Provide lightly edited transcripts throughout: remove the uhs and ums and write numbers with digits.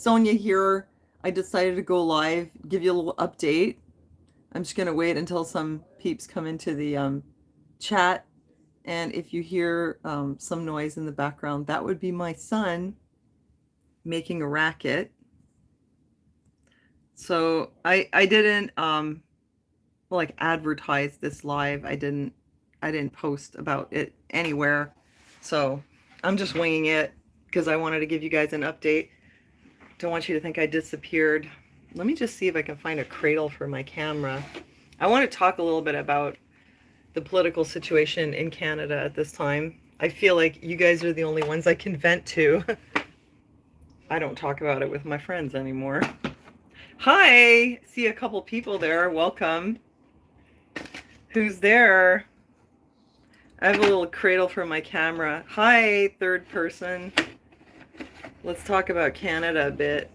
Sonia here. I decided to go live, give you a little update. I'm just going to wait until some peeps come into the chat. And if you hear some noise in the background, that would be my son making a racket. So I didn't like advertise this live. I didn't post about it anywhere. So I'm just winging it because I wanted to give you guys an update. Don't want you to think I disappeared. Let me just see if I can find a cradle for my camera. I want to talk a little bit about the political situation in Canada at this time. I feel like you guys are the only ones I can vent to. I don't talk about it with my friends anymore. Hi! See a couple people there. Welcome. Who's there? I have a little cradle for my camera. Hi, third person. Let's talk about Canada a bit.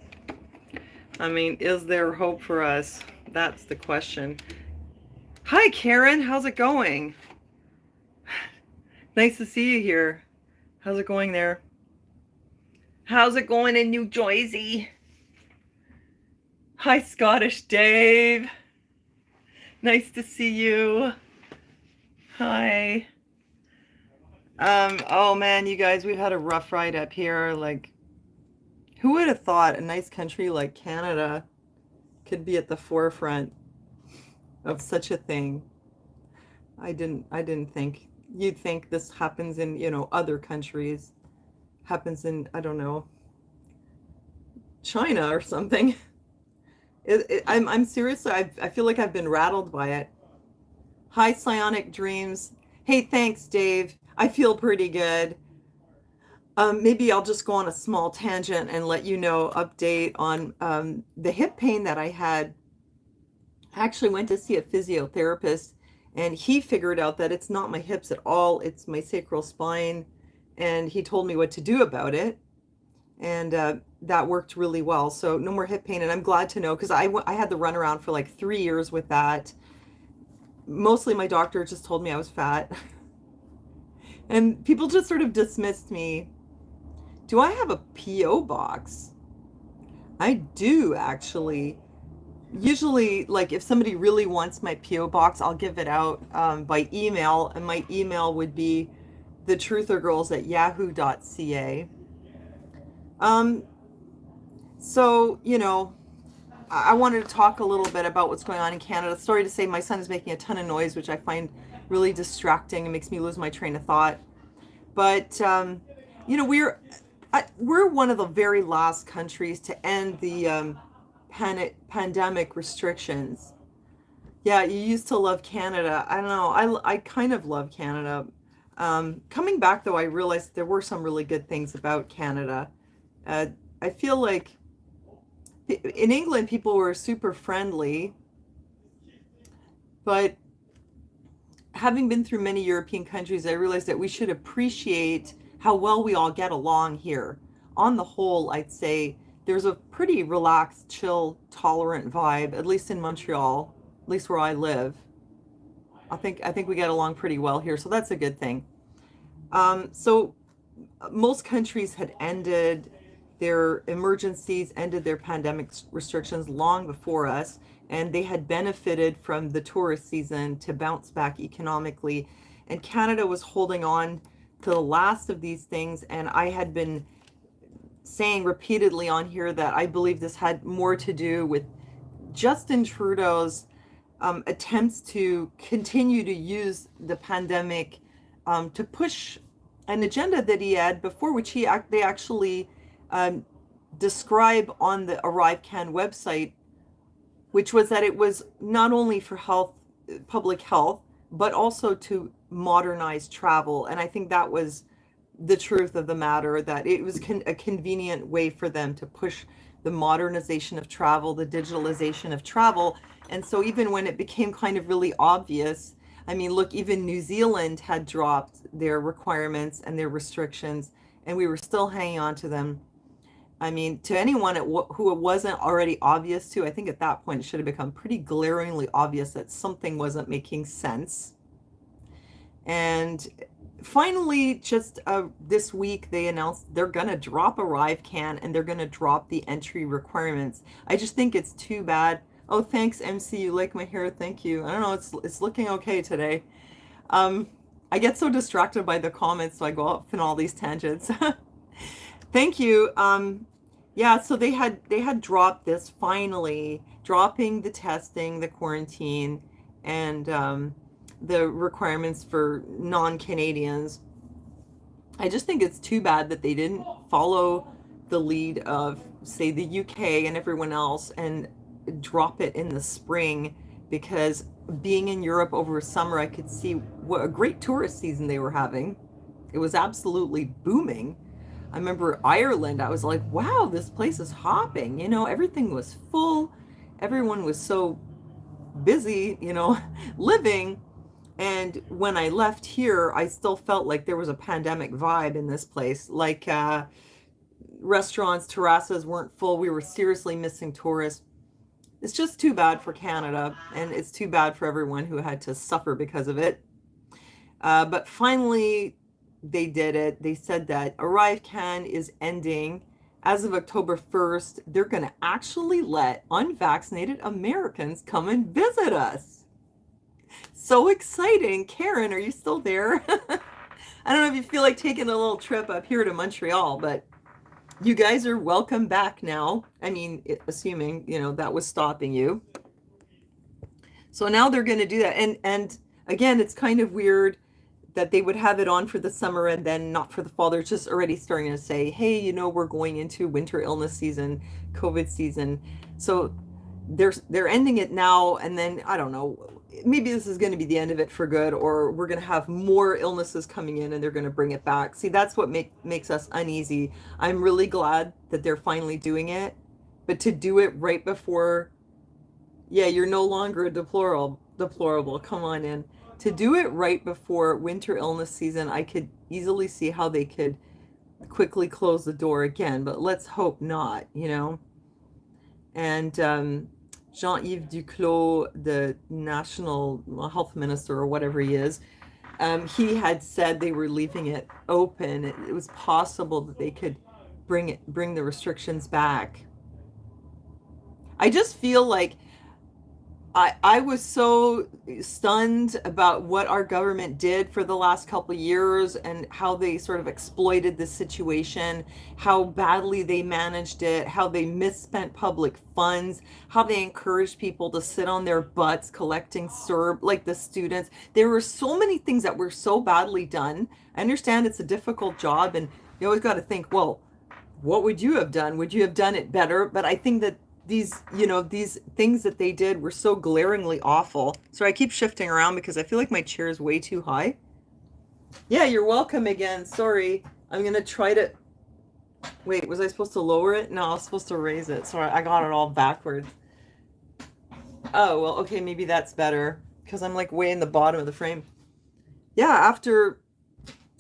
I mean, is there hope for us? That's the question. Hi, Karen. How's it going? Nice to see you here. How's it going there? How's it going in New Jersey? Hi, Scottish Dave. Nice to see you. Hi. Oh man, you guys, we've had a rough ride up here. Like, who would have thought a nice country like Canada could be at the forefront of such a thing? I didn't think. You'd think this happens in, other countries. Happens in, I don't know, China or something. I'm seriously, I feel like I've been rattled by it. Hi, Psionic Dreams. Hey, thanks, Dave. I feel pretty good. Maybe I'll just go on a small tangent and let you know, update on the hip pain that I had. I actually went to see a physiotherapist, and he figured out that it's not my hips at all. It's my sacral spine, and he told me what to do about it. And that worked really well. So no more hip pain, and I'm glad to know, because I had the runaround for like 3 years with that. Mostly my doctor just told me I was fat. And people just sort of dismissed me. Do I have a P.O. box? I do, actually. Usually, like, if somebody really wants my P.O. box, I'll give it out by email, and my email would be thetruthergirls@yahoo.ca. So, I wanted to talk a little bit about what's going on in Canada. Sorry to say, my son is making a ton of noise, which I find really distracting and makes me lose my train of thought. But, we're one of the very last countries to end the pandemic restrictions. Yeah, you used to love Canada. I don't know. I kind of love Canada. Coming back, though, I realized there were some really good things about Canada. I feel like in England, people were super friendly, but having been through many European countries, I realized that we should appreciate how well we all get along here. On the whole, I'd say there's a pretty relaxed, chill, tolerant vibe, at least in Montreal, at least where I live. I think we get along pretty well here, so that's a good thing. So most countries had ended their emergencies, ended their pandemic restrictions long before us, and they had benefited from the tourist season to bounce back economically. And Canada was holding on to the last of these things, and I had been saying repeatedly on here that I believe this had more to do with Justin Trudeau's attempts to continue to use the pandemic to push an agenda that he had before, which they actually describe on the ArriveCan website, which was that it was not only for public health, but also to modernize travel. And I think that was the truth of the matter, that it was a convenient way for them to push the modernization of travel, the digitalization of travel. And so even when it became kind of really obvious, I mean, look, even New Zealand had dropped their requirements and their restrictions, and we were still hanging on to them. I mean, to anyone who it wasn't already obvious to, I think at that point it should have become pretty glaringly obvious that something wasn't making sense. And finally, just this week, they announced they're going to drop ArriveCAN and they're going to drop the entry requirements. I just think it's too bad. Oh, thanks, MC. You like my hair. Thank you. I don't know. It's looking okay today. Um, I get so distracted by the comments, so I go off in all these tangents. Thank you. Yeah, so they had dropped this finally, dropping the testing, the quarantine, and the requirements for non-Canadians. I just think it's too bad that they didn't follow the lead of, say, the UK and everyone else and drop it in the spring, because being in Europe over summer, I could see what a great tourist season they were having. It was absolutely booming. I remember Ireland, I was like, wow, this place is hopping. Everything was full. Everyone was so busy, living. And when I left here, I still felt like there was a pandemic vibe in this place. Like restaurants, terraces weren't full. We were seriously missing tourists. It's just too bad for Canada, and it's too bad for everyone who had to suffer because of it. But finally, they did it. They said that ArriveCAN is ending as of October 1st. They're going to actually let unvaccinated Americans come and visit us. So exciting. Karen, are you still there? I don't know if you feel like taking a little trip up here to Montreal, but you guys are welcome back now. I mean, assuming, that was stopping you. So now they're going to do that. And again, it's kind of weird that they would have it on for the summer and then not for the fall. They're just already starting to say, hey, we're going into winter illness season, COVID season. So they're ending it now, and then I don't know, maybe this is going to be the end of it for good, or we're going to have more illnesses coming in and they're going to bring it back. See, that's what makes us uneasy. I'm really glad that they're finally doing it, but to do it right before, yeah, you're no longer a deplorable. Come on in. To do it right before winter illness season, I could easily see how they could quickly close the door again, but let's hope not. And Jean-Yves Duclos, the national health minister or whatever he is, he had said they were leaving it open. It was possible that they could bring the restrictions back. I just feel like I was so stunned about what our government did for the last couple of years and how they sort of exploited the situation, how badly they managed it, how they misspent public funds, how they encouraged people to sit on their butts collecting CERB, like the students. There were so many things that were so badly done. I understand it's a difficult job, and you always got to think, well, what would you have done? Would you have done it better? But I think that these things that they did were so glaringly awful. So I keep shifting around because I feel like my chair is way too high. Yeah, you're welcome again. Sorry. I'm going to try to... Wait, was I supposed to lower it? No, I was supposed to raise it. Sorry, I got it all backwards. Oh, well, okay, maybe that's better because I'm like way in the bottom of the frame. Yeah, after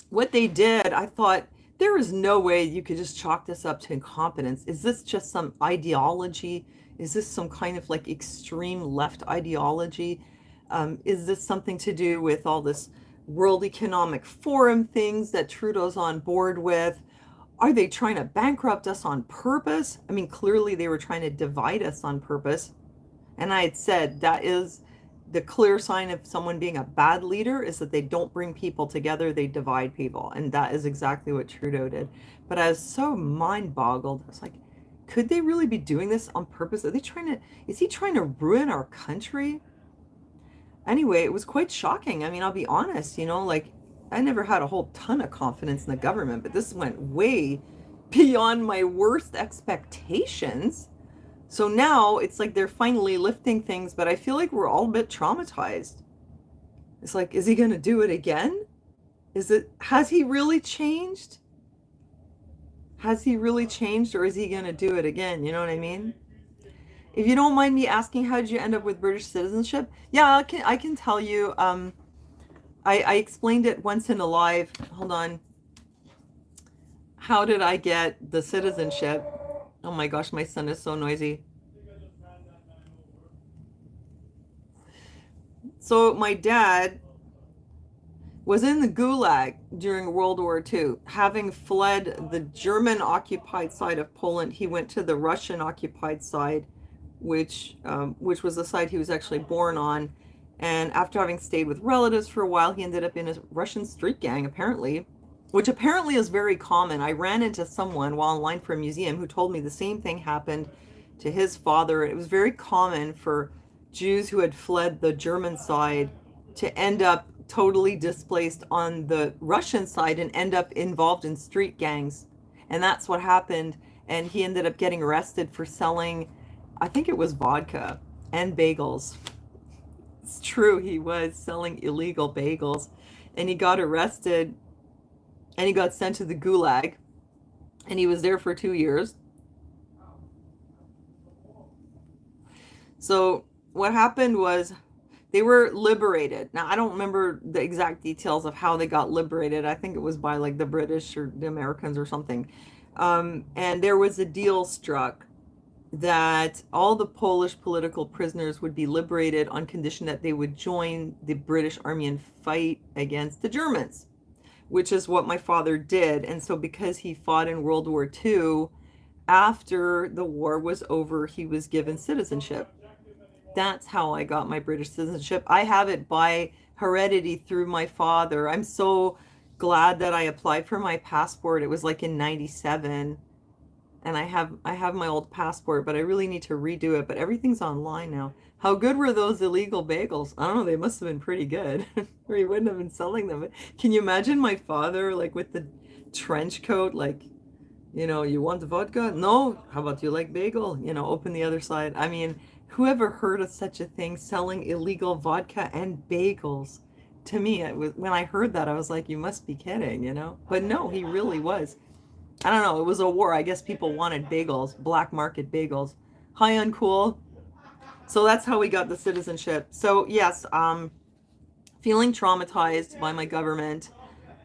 what they did, I thought, there is no way you could just chalk this up to incompetence. Is this just some ideology? Is this some kind of like extreme left ideology? Is this something to do with all this World Economic Forum things that Trudeau's on board with? Are they trying to bankrupt us on purpose? I mean, clearly they were trying to divide us on purpose. And I had said that is the clear sign of someone being a bad leader, is that they don't bring people together, they divide people. And that is exactly what Trudeau did. But I was so mind boggled. I was like, could they really be doing this on purpose? Is he trying to ruin our country? Anyway, it was quite shocking. I mean, I'll be honest, like I never had a whole ton of confidence in the government, but this went way beyond my worst expectations. So now it's like they're finally lifting things, but I feel like we're all a bit traumatized. It's like, is he going to do it again? Has he really changed? Has he really changed, or is he going to do it again? You know what I mean? If you don't mind me asking, how did you end up with British citizenship? Yeah, I can tell you. I explained it once in a live. Hold on. How did I get the citizenship? Oh my gosh, my son is so noisy. So my dad, was in the Gulag during World War II. Having fled the German occupied side of Poland, he went to the Russian occupied side, which was the side he was actually born on. And after having stayed with relatives for a while, he ended up in a Russian street gang, apparently, which apparently is very common. I ran into someone while in line for a museum who told me the same thing happened to his father. It was very common for Jews who had fled the German side to end up totally displaced on the Russian side and end up involved in street gangs. And that's what happened. And he ended up getting arrested for selling, I think it was vodka and bagels. It's true, he was selling illegal bagels. And he got arrested and he got sent to the Gulag. And he was there for 2 years. So what happened was they were liberated. Now, I don't remember the exact details of how they got liberated. I think it was by like the British or the Americans or something. And there was a deal struck that all the Polish political prisoners would be liberated on condition that they would join the British Army and fight against the Germans, which is what my father did. And so because he fought in World War II, after the war was over, he was given citizenship. That's how I got my British citizenship. I have it by heredity through my father. I'm so glad that I applied for my passport. It was like in 97 and I have my old passport, but I really need to redo it, but everything's online now. How good were those illegal bagels? I don't know, they must have been pretty good. Or he wouldn't have been selling them. Can you imagine my father like with the trench coat like, you want the vodka? No. How about you like bagel? Open the other side. I mean, whoever heard of such a thing, selling illegal vodka and bagels? To me, it was when I heard that, I was like, you must be kidding. But no, he really was. I don't know. It was a war. I guess people wanted bagels, black market bagels. High uncool. So that's how we got the citizenship. So yes, feeling traumatized by my government.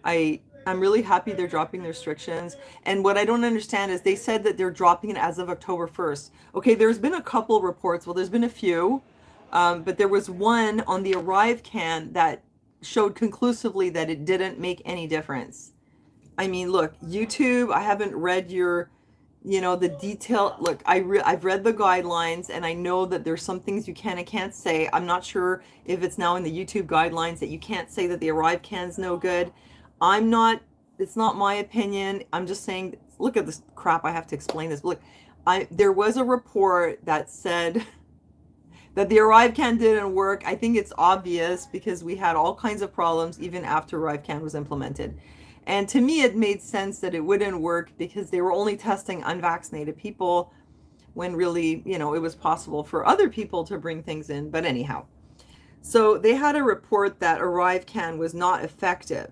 I'm really happy they're dropping the restrictions. And what I don't understand is they said that they're dropping it as of October 1st. Okay, there's been a couple reports. Well, there's been a few, but there was one on the Arrive can that showed conclusively that it didn't make any difference. I mean, look, YouTube, I haven't read the detail. Look, I've read the guidelines and I know that there's some things you can and can't say. I'm not sure if it's now in the YouTube guidelines that you can't say that the Arrive can's no good. I'm not, it's not my opinion. I'm just saying, look at this crap. I have to explain this. Look, there was a report that said that the Arrive can didn't work. I think it's obvious because we had all kinds of problems even after Arrive can was implemented. And to me, it made sense that it wouldn't work because they were only testing unvaccinated people when really, it was possible for other people to bring things in. But anyhow, so they had a report that Arrive can was not effective.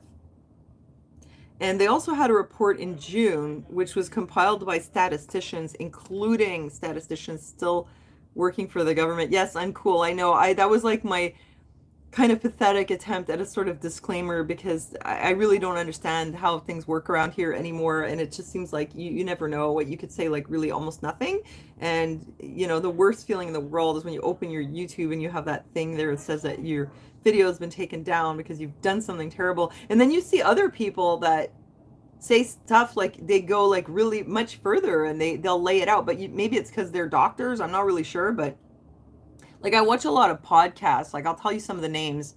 And they also had a report in June, which was compiled by statisticians, including statisticians still working for the government. Yes, I'm cool. I know. That was like my kind of pathetic attempt at a sort of disclaimer because I really don't understand how things work around here anymore. And it just seems like you never know what you could say, like really almost nothing. And, the worst feeling in the world is when you open your YouTube and you have that thing there that says that your video has been taken down because you've done something terrible. And then you see other people that say stuff like they go like really much further and they'll lay it out. But maybe it's because they're doctors. I'm not really sure, but like I watch a lot of podcasts. Like I'll tell you some of the names: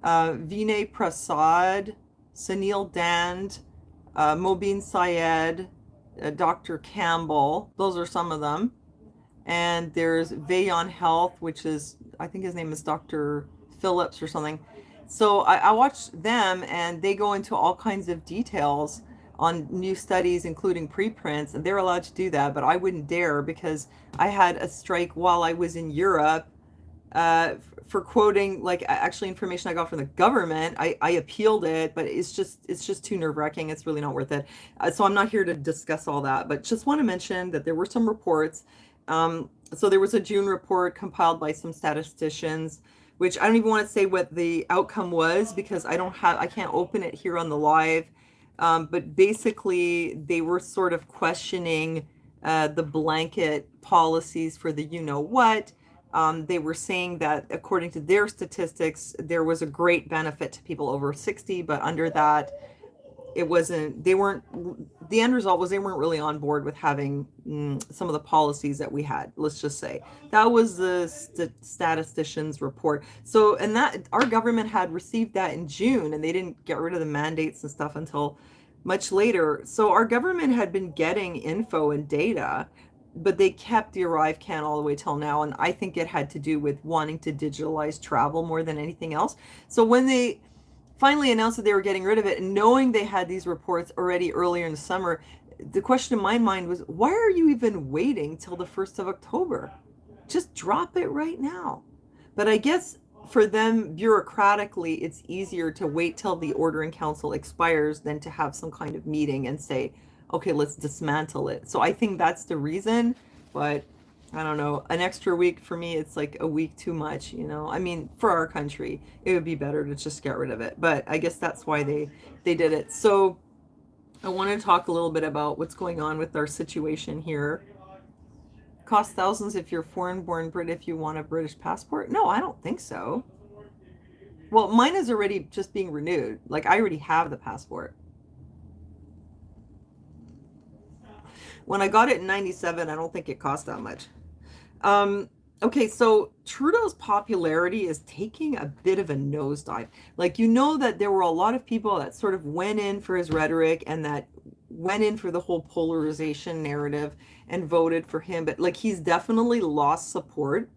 Vinay Prasad, Sunil Dand, Mobeen Syed, Dr. Campbell. Those are some of them. And there's Vayon Health, which is, I think his name is Dr. Phillips or something. So I watch them and they go into all kinds of details on new studies, including preprints, and they're allowed to do that, but I wouldn't dare because I had a strike while I was in Europe for quoting like actually information I got from the government. I appealed it, but it's just too nerve-wracking. It's really not worth it. So I'm not here to discuss all that, but just want to mention that there were some reports. So there was a June report compiled by some statisticians, which I don't even want to say what the outcome was because I can't open it here on the live. But basically they were sort of questioning the blanket policies for the you know what, They were saying that according to their statistics, there was a great benefit to people over 60, but under that, it wasn't, they weren't, the end result was they weren't really on board with having some of the policies that we had, let's just say. That was the statistician's report. So, and that our government had received that in June, and they didn't get rid of the mandates and stuff until much later. So our government had been getting info and data, but they kept the arrive can all the way till now. And I think it had to do with wanting to digitalize travel more than anything else. So when they finally announced that they were getting rid of it, and knowing they had these reports already earlier in the summer, the question in my mind was, why are you even waiting till the 1st of October? Just drop it right now. But I guess for them, bureaucratically, it's easier to wait till the order in council expires than to have some kind of meeting and say, okay, let's dismantle it. So I think that's the reason, but I don't know, an extra week for me, it's like a week too much, you know. I mean, for our country, it would be better to just get rid of it. But I guess that's why they did it. So I want to talk a little bit about what's going on with our situation here. Cost thousands if you're foreign-born Brit if you want a British passport? No, I don't think so. Well, mine is already just being renewed. Like, I already have the passport. When I got it in 97, I don't think it cost that much. Okay, so Trudeau's popularity is taking a bit of a nosedive. Like, you know that there were a lot of people that sort of went in for his rhetoric and that went in for the whole polarization narrative and voted for him, but like he's definitely lost support.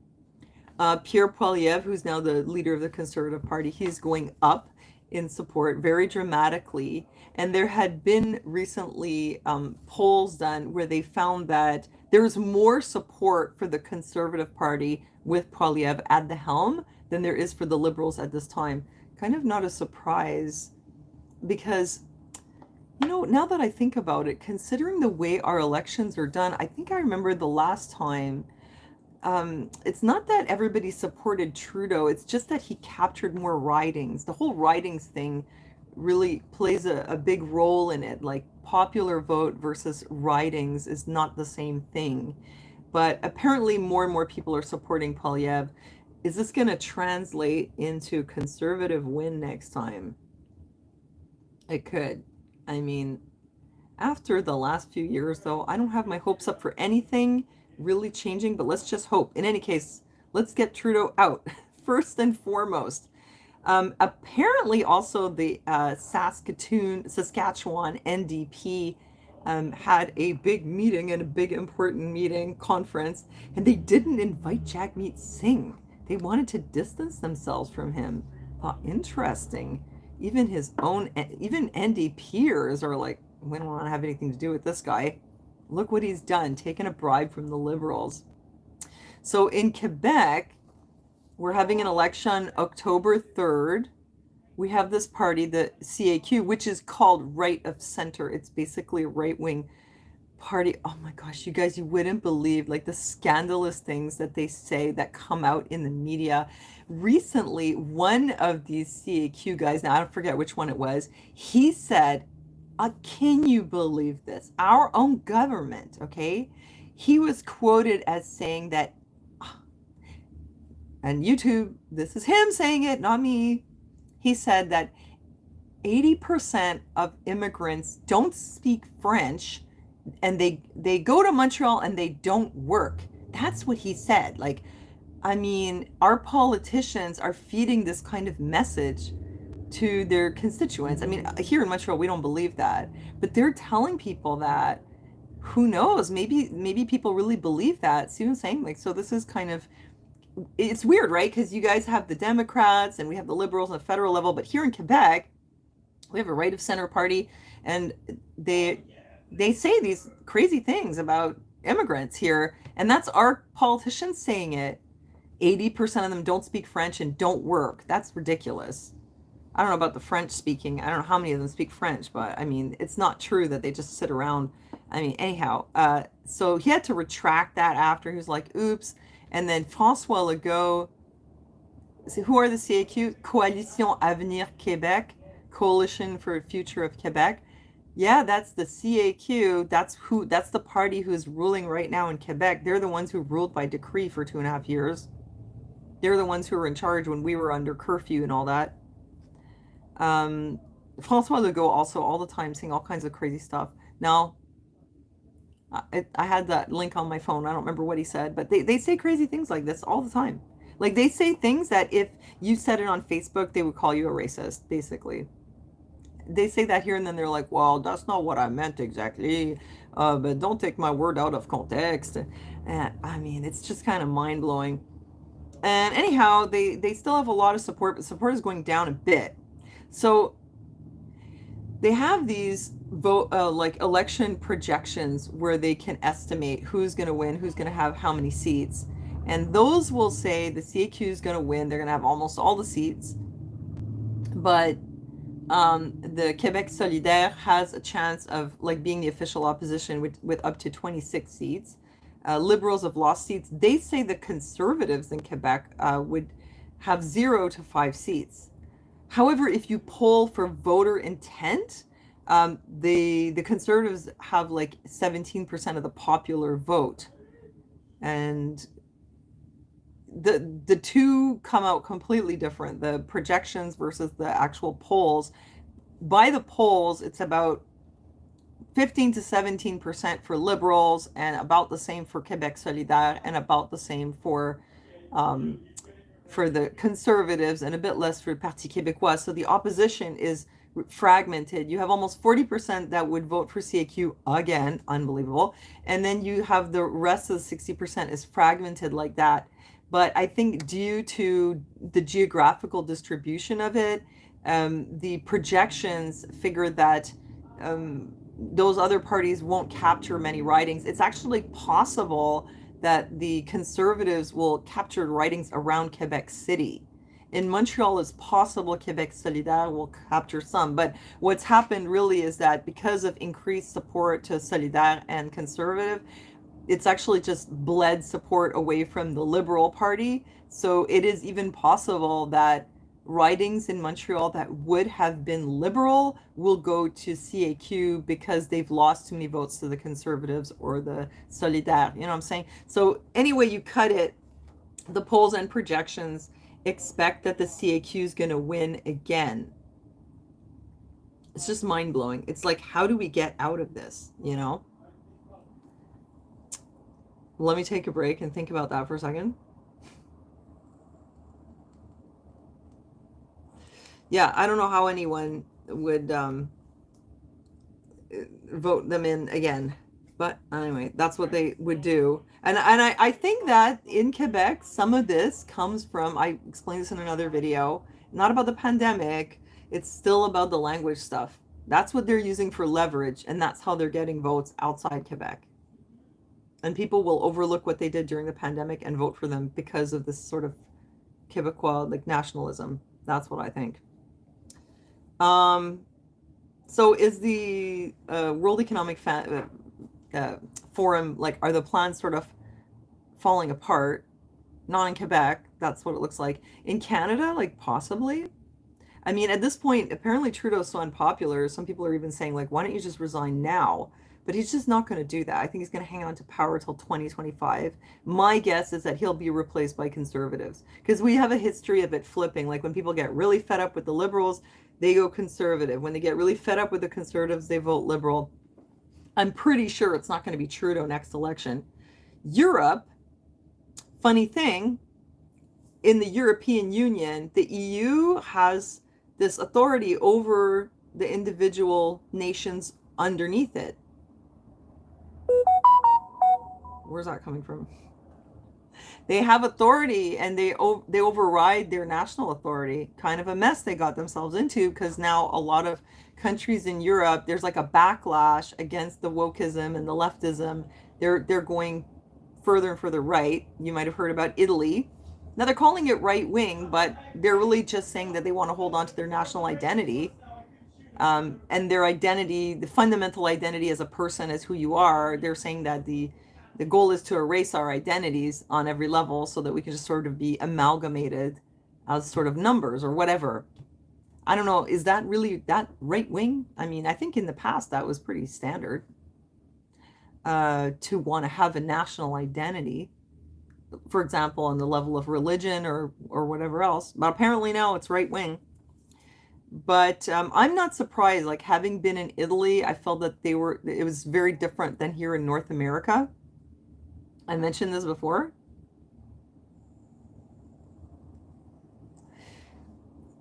Pierre Poilievre, who's now the leader of the Conservative Party, he's going up in support very dramatically. And there had been recently polls done where they found that there's more support for the Conservative Party with Poilievre at the helm than there is for the Liberals at this time. Kind of not a surprise because, you know, now that I think about it, considering the way our elections are done, I think I remember the last time it's not that everybody supported Trudeau, it's just that he captured more ridings. The whole ridings thing really plays a big role in it. Like popular vote versus ridings is not the same thing. But apparently more and more people are supporting Poilievre. Is this going to translate into conservative win next time? It could. I mean, after the last few years, though, I don't have my hopes up for anything really changing, but let's just hope. In any case, let's get Trudeau out first and foremost. Apparently, also the Saskatchewan NDP had a big meeting and a big important meeting conference, and they didn't invite Jagmeet Singh. They wanted to distance themselves from him. Interesting. Even his own, even NDPers are like, we don't want to have anything to do with this guy. Look what he's done, taken a bribe from the Liberals. So in Quebec, we're having an election October 3rd. We have this party, the CAQ, which is called Right of Center. It's basically a right-wing party. Oh my gosh, you guys, you wouldn't believe like the scandalous things that they say that come out in the media. Recently, one of these CAQ guys, now I don't forget which one it was, he said, can you believe this? Our own government, okay? He was quoted as saying that, and YouTube, this is him saying it, not me. He said that 80% of immigrants don't speak French and they go to Montreal and they don't work. That's what he said. Like, I mean, our politicians are feeding this kind of message to their constituents. I mean, here in Montreal, we don't believe that, but they're telling people that. Who knows? Maybe people really believe that. See what I'm saying? Like, so this is kind of, it's weird, right? Because you guys have the Democrats and we have the Liberals on the federal level, but here in Quebec, we have a right of center party, and they say these crazy things about immigrants here, and that's our politicians saying it. 80% of them don't speak French and don't work. That's ridiculous. I don't know about the French speaking. I don't know how many of them speak French, but I mean, it's not true that they just sit around. I mean, anyhow, so he had to retract that after. He was like, oops. And then François Legault, so who are the CAQ? Coalition Avenir Québec, Coalition for the Future of Quebec. Yeah, that's the CAQ. That's the party who's ruling right now in Quebec. They're the ones who ruled by decree for 2.5 years. They're the ones who were in charge when we were under curfew and all that. Francois Legault also all the time saying all kinds of crazy stuff. Now, I had that link on my phone. I don't remember what he said, but they say crazy things like this all the time. Like they say things that if you said it on Facebook, they would call you a racist, basically. They say that here and then they're like, well, that's not what I meant exactly, but don't take my word out of context. And I mean, it's just kind of mind blowing. And anyhow, they still have a lot of support, but support is going down a bit. So they have these like election projections where they can estimate who's going to win, who's going to have how many seats. And those will say the CAQ is going to win. They're going to have almost all the seats. But the Quebec Solidaire has a chance of like being the official opposition with up to 26 seats. Liberals have lost seats. They say the Conservatives in Quebec would have 0 to 5 seats. However, if you poll for voter intent, the Conservatives have like 17% of the popular vote, and the two come out completely different. The projections versus the actual polls. By the polls, it's about 15 to 17% for Liberals, and about the same for Quebec Solidaire, and about the same for the Conservatives, and a bit less for Parti Québécois. So the opposition is fragmented. You have almost 40% that would vote for CAQ, again, unbelievable. And then you have the rest of the 60% is fragmented like that. But I think due to the geographical distribution of it, the projections figure that those other parties won't capture many ridings. It's actually possible that the Conservatives will capture ridings around Quebec City. In Montreal, it's possible Quebec Solidaire will capture some. But what's happened really is that because of increased support to Solidaire and Conservative, it's actually just bled support away from the Liberal Party. So it is even possible that ridings in Montreal that would have been Liberal will go to CAQ because they've lost too many votes to the Conservatives or the Solidaire. You know what I'm saying? So anyway you cut it, the polls and projections expect that the CAQ is going to win again. It's just mind-blowing. It's like, how do we get out of this, you know? Let me take a break and think about that for a second. Yeah, I don't know how anyone would vote them in again. But anyway, that's what they would do. And I think that in Quebec, some of this comes from, I explained this in another video, not about the pandemic. It's still about the language stuff. That's what they're using for leverage, and that's how they're getting votes outside Quebec. And people will overlook what they did during the pandemic and vote for them because of this sort of Quebecois like nationalism. That's what I think. So is the World Economic Forum, like, are the plans sort of falling apart? Not in Quebec, that's what it looks like. In Canada, like, possibly. I mean, at this point, apparently Trudeau's so unpopular, some people are even saying, like, why don't you just resign now? But he's just not going to do that. I think he's going to hang on to power till 2025. My guess is that he'll be replaced by Conservatives, because we have a history of it flipping. Like, when people get really fed up with the Liberals, they go Conservative. When they get really fed up with the Conservatives, they vote Liberal. I'm pretty sure it's not going to be Trudeau next election. Europe, funny thing, in the European Union, the EU has this authority over the individual nations underneath it. Where's that coming from? They have authority, and they override their national authority. Kind of a mess they got themselves into, because now a lot of countries in Europe, there's like a backlash against the wokeism and the leftism. They're going further and further right. You might have heard about Italy. Now they're calling it right wing, but they're really just saying that they want to hold on to their national identity. And their identity, the fundamental identity as a person, as who you are. They're saying that the goal is to erase our identities on every level so that we can just sort of be amalgamated as sort of numbers or whatever. I don't know, is that really that right wing? I mean, I think in the past that was pretty standard, to want to have a national identity. for example, on the level of religion or whatever else. But apparently now it's right wing. But I'm not surprised. Like having been in Italy, I felt that it was very different than here in North America. I mentioned this before.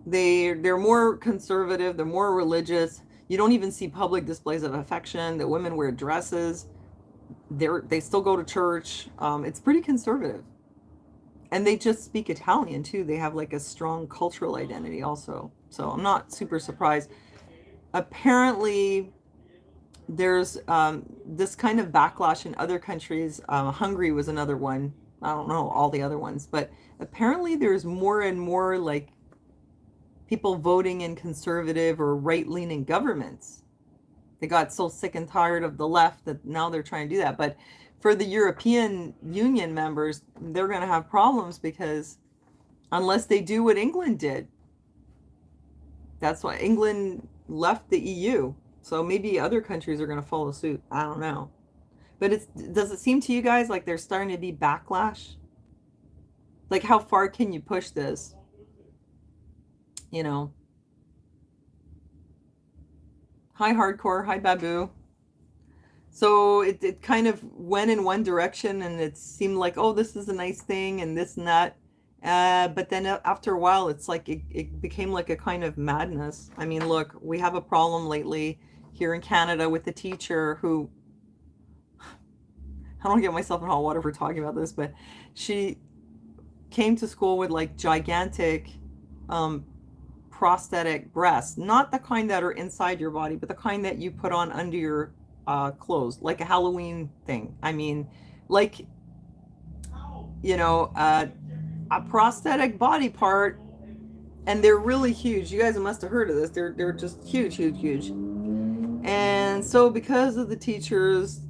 They're more conservative, they're more religious. You don't even see public displays of affection. The women wear dresses. They still go to church. It's pretty conservative. And they just speak Italian too. They have like a strong cultural identity also. So I'm not super surprised. Apparently, there's this kind of backlash in other countries. Hungary was another one. I don't know all the other ones, but apparently there's more and more like people voting in conservative or right-leaning governments. They got so sick and tired of the left that now they're trying to do that. But for the European Union members, they're going to have problems because unless they do what England did, that's why England left the EU. So maybe other countries are going to follow suit. I don't know. But does it seem to you guys like there's starting to be backlash? Like how far can you push this? You know, hi hardcore, hi babu. So it kind of went in one direction and it seemed like, oh, this is a nice thing and this and that. But then after a while, it's like it became like a kind of madness. I mean, look, we have a problem lately here in Canada with the teacher who, I don't get myself in hot water for talking about this, but she came to school with like gigantic prosthetic breasts, not the kind that are inside your body, but the kind that you put on under your clothes, like a Halloween thing. I mean, like, you know, a prosthetic body part, and they're really huge. You guys must have heard of this. They're just huge, huge, huge. And so because of the teachers'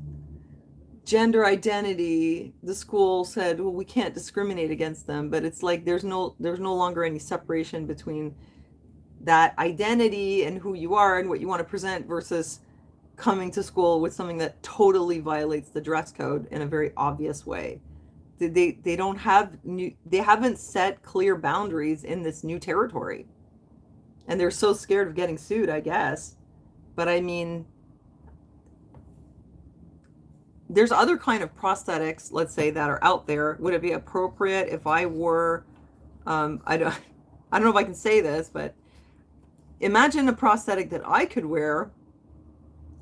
gender identity, the school said, well, we can't discriminate against them. But it's like there's no longer any separation between that identity and who you are and what you want to present versus coming to school with something that totally violates the dress code in a very obvious way. They don't have they haven't set clear boundaries in this new territory. And they're so scared of getting sued, I guess. But I mean, there's other kind of prosthetics, let's say, that are out there. Would it be appropriate if I wore I don't know if I can say this, but imagine a prosthetic that I could wear.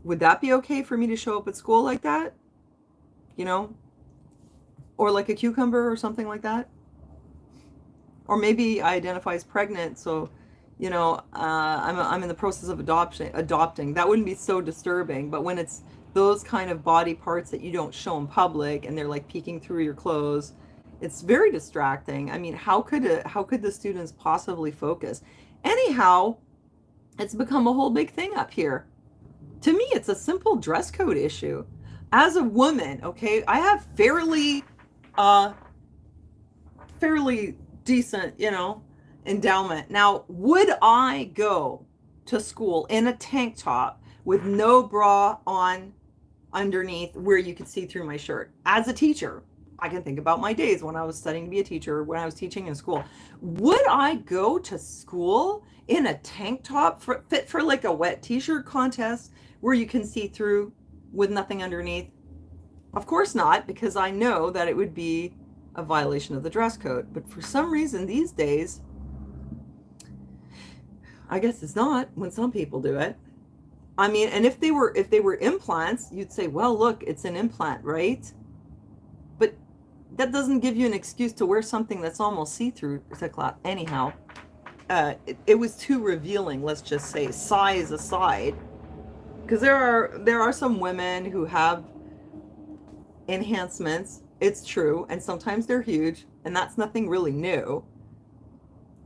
Would that be okay for me to show up at school like that? You know? Or like a cucumber or something like that? Or maybe I identify as pregnant, so, you know, I'm in the process of adopting. That wouldn't be so disturbing. But when it's those kind of body parts that you don't show in public and they're like peeking through your clothes, it's very distracting. I mean, how could the students possibly focus? Anyhow, it's become a whole big thing up here. To me, it's a simple dress code issue. As a woman, okay, I have fairly decent, you know, endowment. Now, would I go to school in a tank top with no bra on underneath where you could see through my shirt? As a teacher, I can think about my days when I was studying to be a teacher, when I was teaching in school. Would I go to school in a tank top fit for like a wet t-shirt contest where you can see through with nothing underneath? Of course not, because I know that it would be a violation of the dress code. But for some reason these days, I guess it's not, when some people do it. I mean, and if they were implants, you'd say, well, look, it's an implant, right? But that doesn't give you an excuse to wear something that's almost see-through. Anyhow, it was too revealing, let's just say, size aside. Because there are some women who have enhancements, it's true, and sometimes they're huge, and that's nothing really new.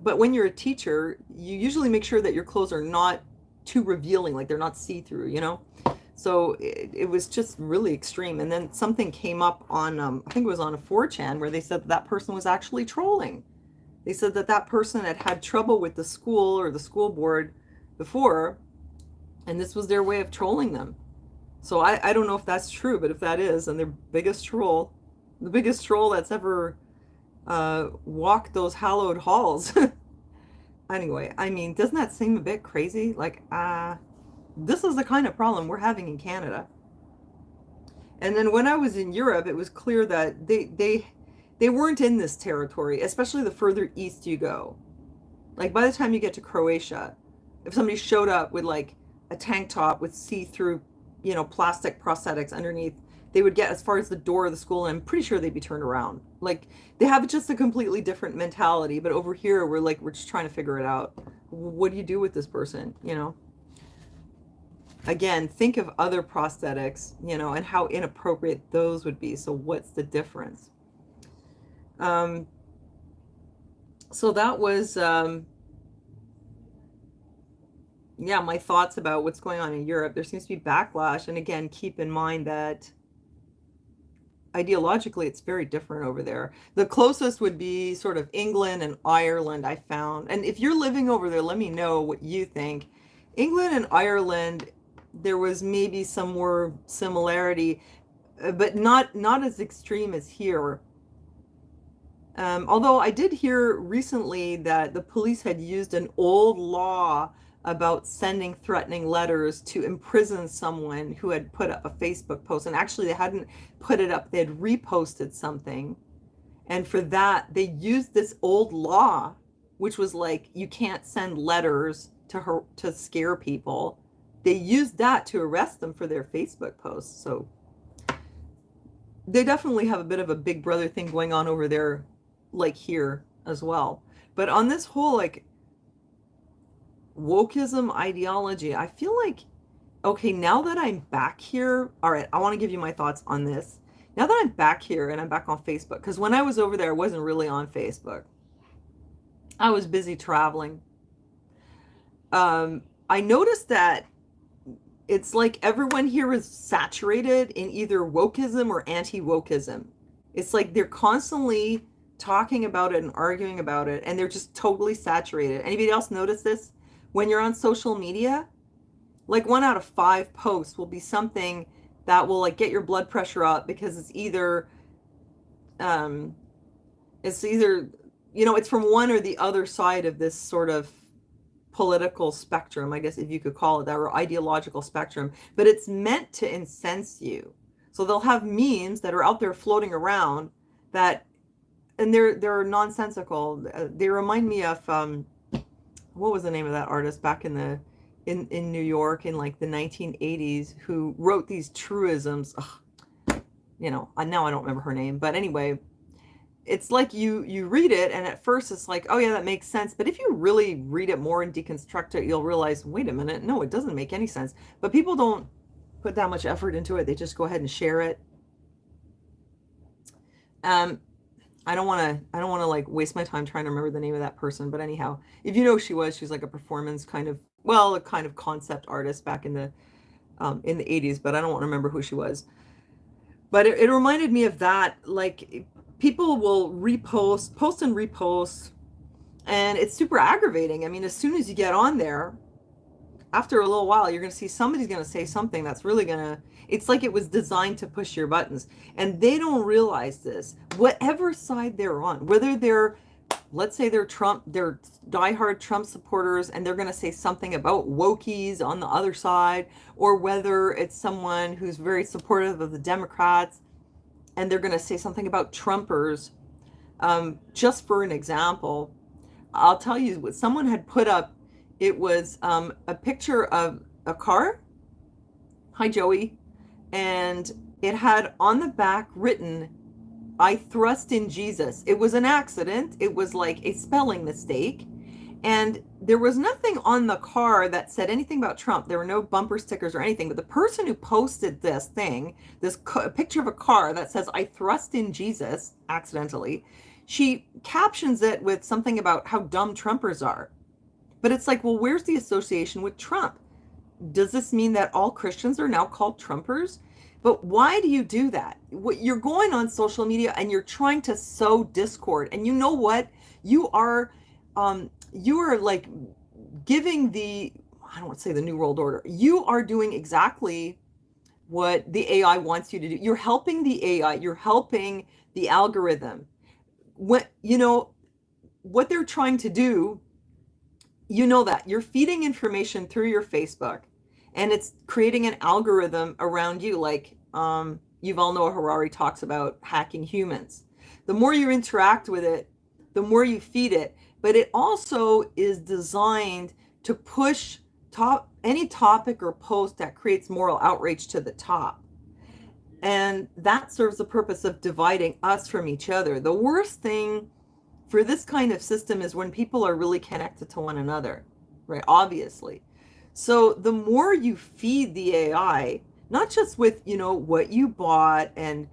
But when you're a teacher, you usually make sure that your clothes are not too revealing, like they're not see-through, you know? So it was just really extreme. And then something came up on, I think it was on a 4chan, where they said that person was actually trolling. They said that person had trouble with the school or the school board before, and this was their way of trolling them. So I don't know if that's true, but if that is, and their biggest troll, the biggest troll that's ever walked those hallowed halls. Anyway, I mean, doesn't that seem a bit crazy? Like, this is the kind of problem we're having in Canada. And then when I was in Europe, it was clear that they weren't in this territory, especially the further east you go. Like by the time you get to Croatia, if somebody showed up with like a tank top with see-through, plastic prosthetics underneath, they would get as far as the door of the school, and I'm pretty sure they'd be turned around. Like they have just a completely different mentality. But over here, we're just trying to figure it out. What do you do with this person? Again, think of other prosthetics, and how inappropriate those would be. So what's the difference? So that was, yeah, my thoughts about what's going on in Europe. There seems to be backlash. And again, keep in mind that ideologically, it's very different over there. The closest would be sort of England and Ireland, I found. And if you're living over there, let me know what you think. England and Ireland, there was maybe some more similarity, but not as extreme as here. Although I did hear recently that the police had used an old law about sending threatening letters to imprison someone who had put up a Facebook post. And actually, they hadn't put it up, they had reposted something. And for that, they used this old law, which was like, you can't send letters to scare people. They used that to arrest them for their Facebook posts. So they definitely have a bit of a big brother thing going on over there, like here as well. But on this whole like wokeism ideology, I feel like, okay, now that I'm back here, all right, I want to give you my thoughts on this. Now that I'm back here and I'm back on Facebook, because when I was over there, I wasn't really on Facebook. I was busy traveling. I noticed that it's like everyone here is saturated in either wokeism or anti-wokeism. It's like they're constantly talking about it and arguing about it, and they're just totally saturated. Anybody else notice this? When you're on social media, like 1 out of 5 posts will be something that will like get your blood pressure up, because it's either it's from one or the other side of this sort of political spectrum, I guess, if you could call it that, or ideological spectrum, but it's meant to incense you. So they'll have memes that are out there floating around that, and they're nonsensical. They remind me of what was the name of that artist back in New York in like the 1980s, who wrote these truisms. Ugh, now I don't remember her name, but anyway, it's like you read it, and at first it's like, oh yeah, that makes sense. But if you really read it more and deconstruct it, you'll realize, wait a minute, no, it doesn't make any sense. But people don't put that much effort into it. They just go ahead and share it. I don't want to like waste my time trying to remember the name of that person. But anyhow, if you know who she was, she's like a performance kind of, well, a kind of concept artist back in the 80s, but I don't want to remember who she was. But it reminded me of that. Like, people will post and repost, and it's super aggravating. I mean, as soon as you get on there, after a little while, you're going to see somebody's going to say something that's really going to, it's like it was designed to push your buttons. And they don't realize this. Whatever side they're on, whether they're, let's say they're diehard Trump supporters, and they're going to say something about wokies on the other side, or whether it's someone who's very supportive of the Democrats, and they're going to say something about Trumpers. Just for an example, I'll tell you what someone had put up. It was a picture of a car. Hi, Joey. And it had on the back written, "I thrust in Jesus." It was an accident. It was like a spelling mistake. And there was nothing on the car that said anything about Trump. There were no bumper stickers or anything. But the person who posted this picture of a car that says, "I thrust in Jesus," accidentally, she captions it with something about how dumb Trumpers are. But it's like, well, where's the association with Trump? Does this mean that all Christians are now called Trumpers? But why do you do that? You're going on social media and you're trying to sow discord. And you know what? You are like giving I don't want to say the New World Order. You are doing exactly what the AI wants you to do. You're helping the AI. You're helping the algorithm. What they're trying to do, that you're feeding information through your Facebook, and it's creating an algorithm around you. Like, Yuval Noah Harari talks about hacking humans. The more you interact with it, the more you feed it. But it also is designed to push any topic or post that creates moral outrage to the top. And that serves the purpose of dividing us from each other. The worst thing for this kind of system is when people are really connected to one another, right? Obviously. So the more you feed the AI, not just with, what you bought and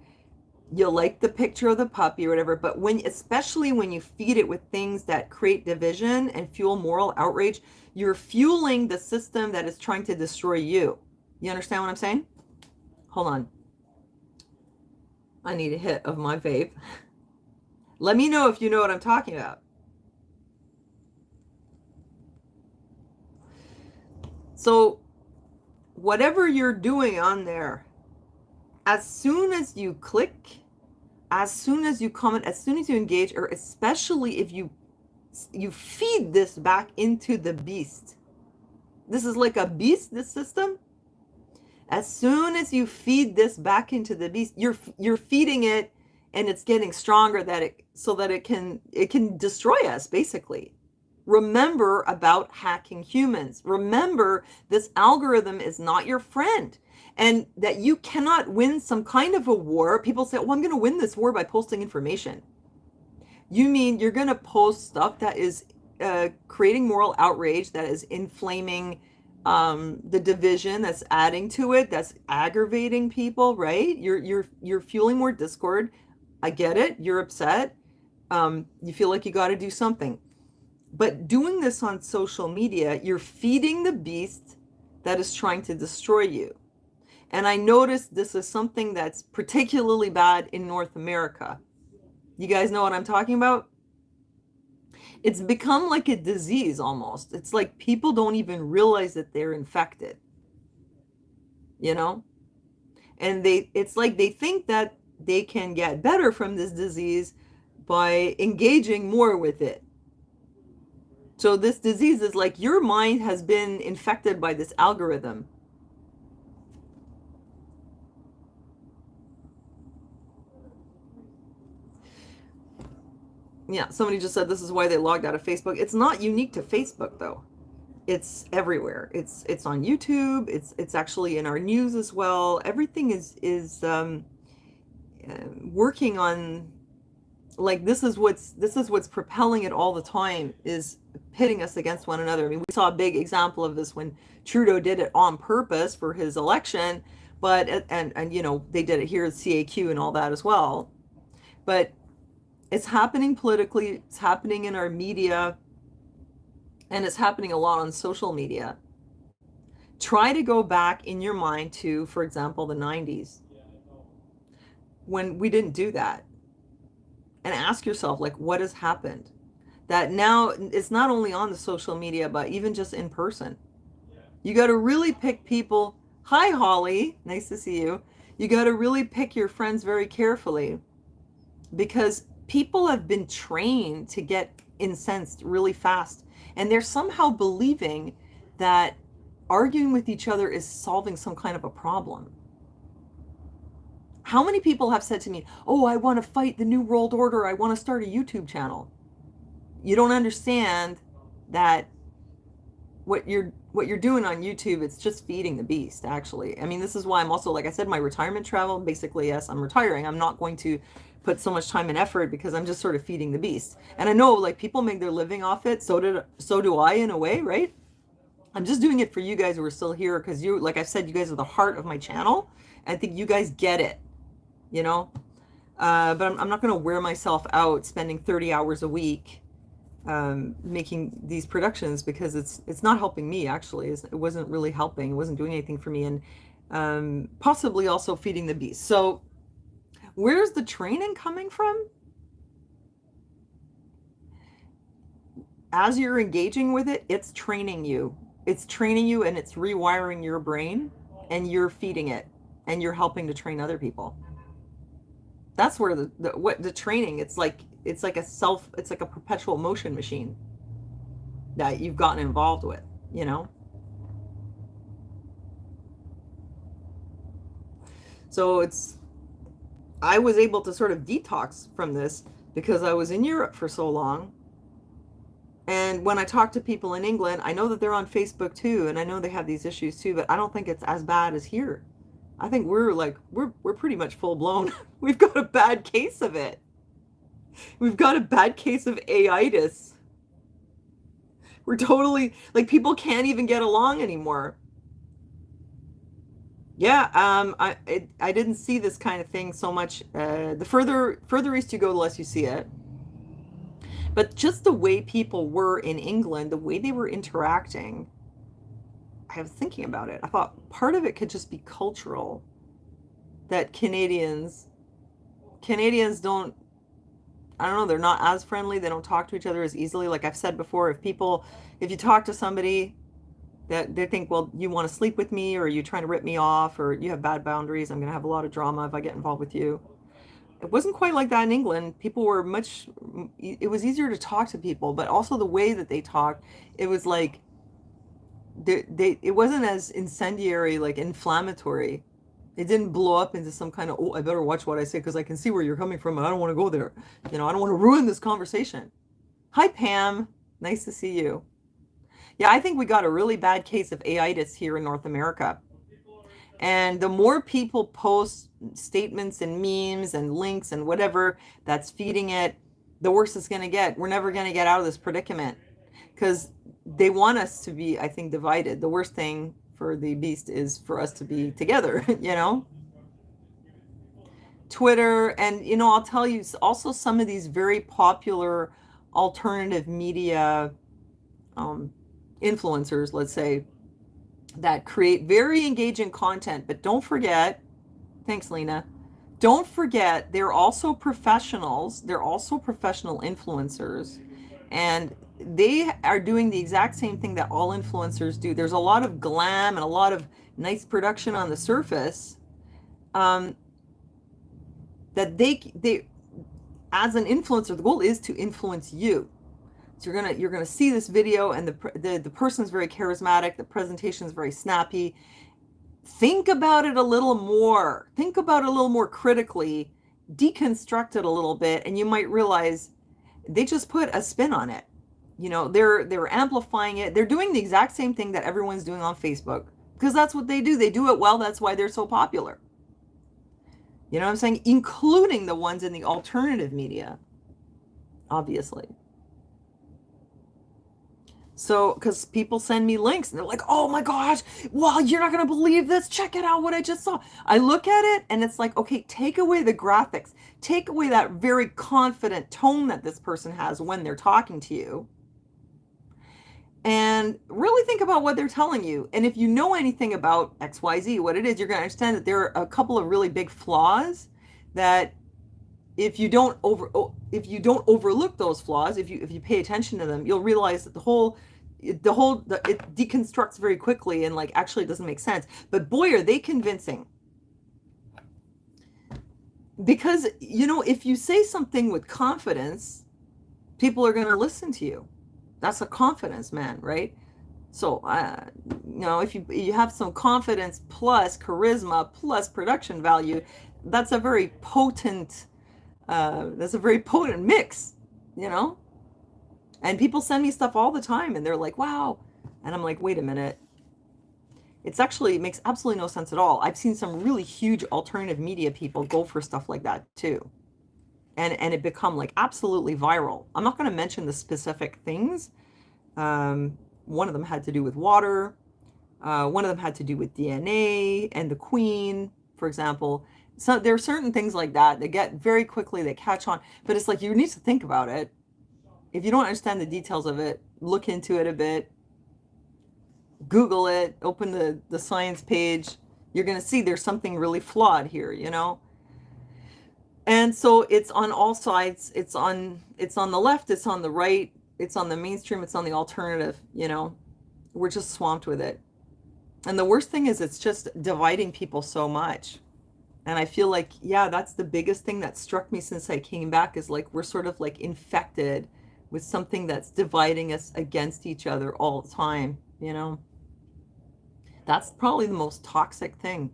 you like the picture of the puppy or whatever, but especially when you feed it with things that create division and fuel moral outrage, you're fueling the system that is trying to destroy you. You understand what I'm saying? Hold on. I need a hit of my vape. Let me know if you know what I'm talking about. So whatever you're doing on there, as soon as you click, as soon as you comment, as soon as you engage, or especially if you feed this back into the beast. This is like a beast, this system. As soon as you feed this back into the beast, you're feeding it, and it's getting stronger so that it can destroy us, basically. Remember about hacking humans. Remember, this algorithm is not your friend, and that you cannot win some kind of a war. People say, well, I'm going to win this war by posting information. You mean you're going to post stuff that is creating moral outrage, that is inflaming the division, that's adding to it, that's aggravating people, right? You're fueling more discord. I get it. You're upset. You feel like you got to do something. But doing this on social media, you're feeding the beast that is trying to destroy you. And I noticed this is something that's particularly bad in North America. You guys know what I'm talking about? It's become like a disease almost. It's like people don't even realize that they're infected. And it's like they think that they can get better from this disease by engaging more with it. So this disease is like your mind has been infected by this algorithm. Yeah, somebody just said this is why they logged out of Facebook. It's not unique to Facebook, though. It's everywhere. It's on YouTube. It's actually in our news as well. Everything is working on, like, this is what's propelling it all the time, is pitting us against one another. I mean, we saw a big example of this when Trudeau did it on purpose for his election, but and they did it here at CAQ and all that as well. But it's happening politically, it's happening in our media, and it's happening a lot on social media. Try to go back in your mind to, for example, the 90s, when we didn't do that. And ask yourself, like, what has happened? That now it's not only on the social media, but even just in person. You got to really pick people. Hi, Holly. Nice to see you. You got to really pick your friends very carefully, because people have been trained to get incensed really fast. And they're somehow believing that arguing with each other is solving some kind of a problem. How many people have said to me, oh, I want to fight the New World Order. I want to start a YouTube channel. You don't understand that what you're doing on YouTube, it's just feeding the beast, actually. I mean, this is why I'm also, like I said, my retirement travel, basically, yes, I'm retiring. I'm not going to put so much time and effort, because I'm just sort of feeding the beast. And I know, like, people make their living off it. So do I, in a way, right? I'm just doing it for you guys who are still here, because you, like I said, you guys are the heart of my channel. And I think you guys get it, but I'm not going to wear myself out spending 30 hours a week making these productions, because it's not helping me, actually. It wasn't really helping. It wasn't doing anything for me, and possibly also feeding the beast. So where's the training coming from? As you're engaging with it, it's training you. It's training you, and it's rewiring your brain, and you're feeding it, and you're helping to train other people. That's where the training, it's like a perpetual motion machine that you've gotten involved with, you know? So I was able to sort of detox from this because I was in Europe for so long. And when I talk to people in England, I know that they're on Facebook too, and I know they have these issues too, but I don't think it's as bad as here. I think we're pretty much full blown. We've got a bad case of it. We've got a bad case of AItis. We're totally like people can't even get along anymore. Yeah, I didn't see this kind of thing so much. The further east you go, the less you see it. But just the way people were in England, the way they were interacting, I was thinking about it. I thought part of it could just be cultural. That Canadians don't, I don't know, they're not as friendly. They don't talk to each other as easily. Like I've said before, if you talk to somebody that they think, well, you want to sleep with me, or you trying to rip me off, or you have bad boundaries, I'm going to have a lot of drama if I get involved with you. It wasn't quite like that in England. People were it was easier to talk to people, but also the way that they talked, it was like, it wasn't as incendiary, like inflammatory. It didn't blow up into some kind of, oh, I better watch what I say because I can see where you're coming from and I don't want to go there. I don't want to ruin this conversation. Hi, Pam. Nice to see you. Yeah, I think we got a really bad case of AItis here in North America. And the more people post statements and memes and links and whatever that's feeding it, the worse it's going to get. We're never going to get out of this predicament because they want us to be, I think, divided. The worst thing for the beast is for us to be together, Twitter, and, I'll tell you also some of these very popular alternative media influencers, let's say, that create very engaging content. But don't forget, thanks, Lena. Don't forget, they're also professionals. They're also professional influencers. And they are doing the exact same thing that all influencers do. There's a lot of glam and a lot of nice production on the surface, that they as an influencer, the goal is to influence you. So you're gonna see this video, and the person's very charismatic, the presentation is very snappy. Think about it a little more. Think about it a little more critically. Deconstruct it a little bit, and you might realize they just put a spin on it. They're amplifying it. They're doing the exact same thing that everyone's doing on Facebook because that's what they do. They do it well. That's why they're so popular. You know what I'm saying? Including the ones in the alternative media, obviously. So, because people send me links and they're like, oh my gosh, wow, you're not going to believe this. Check it out, what I just saw. I look at it and it's like, okay, take away the graphics. Take away that very confident tone that this person has when they're talking to you. And really think about what they're telling you. And if you know anything about XYZ, what it is, you're going to understand that there are a couple of really big flaws that if you don't overlook those flaws, if you pay attention to them, you'll realize that it deconstructs very quickly and like actually doesn't make sense. But boy, are they convincing. Because, if you say something with confidence, people are going to listen to you. That's a confidence man, right? So, if you have some confidence plus charisma plus production value, that's a very potent mix, And people send me stuff all the time and they're like, wow. And I'm like, wait a minute. It makes absolutely no sense at all. I've seen some really huge alternative media people go for stuff like that too. And it become like absolutely viral. I'm not going to mention the specific things. One of them had to do with water. One of them had to do with DNA and the Queen, for example. So there are certain things like that get very quickly, they catch on, but it's like you need to think about it. If you don't understand the details of it, look into it a bit, Google it, open the science page. You're going to see there's something really flawed here, And so it's on all sides. It's on the left, it's on the right, it's on the mainstream, it's on the alternative, We're just swamped with it. And the worst thing is it's just dividing people so much. And I feel like, yeah, that's the biggest thing that struck me since I came back is like we're sort of like infected with something that's dividing us against each other all the time, you know? That's probably the most toxic thing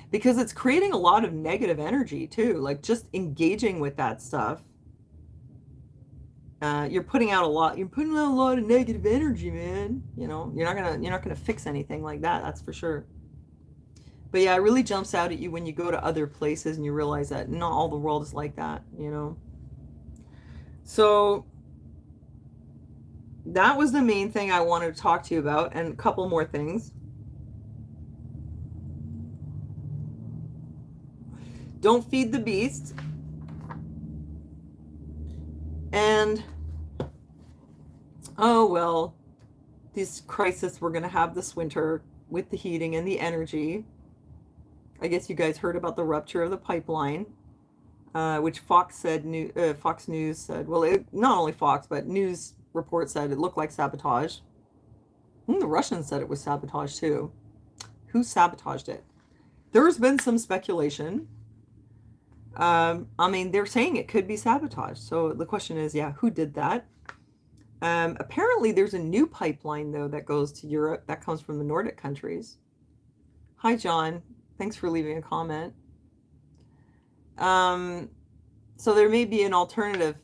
because it's creating a lot of negative energy too, like just engaging with that stuff. You're putting out a lot of negative energy, man. You know, you're not gonna fix anything like that, that's for sure. But yeah, it really jumps out at you when you go to other places and you realize that not all the world is like that, you know. So that was the main thing I wanted to talk to you about, and a couple more things. Don't feed the beast. And oh well, this crisis we're going to have this winter with the heating and the energy. I guess you guys heard about the rupture of the pipeline, which Fox News said. Well, not only Fox, but news reports said it looked like sabotage. The Russians said it was sabotage too. Who sabotaged it? There's been some speculation. I mean, they're saying it could be sabotage. So the question is, yeah, who did that? Apparently, there's a new pipeline, though, that goes to Europe that comes from the Nordic countries. Hi, John. Thanks for leaving a comment. So there may be an alternative.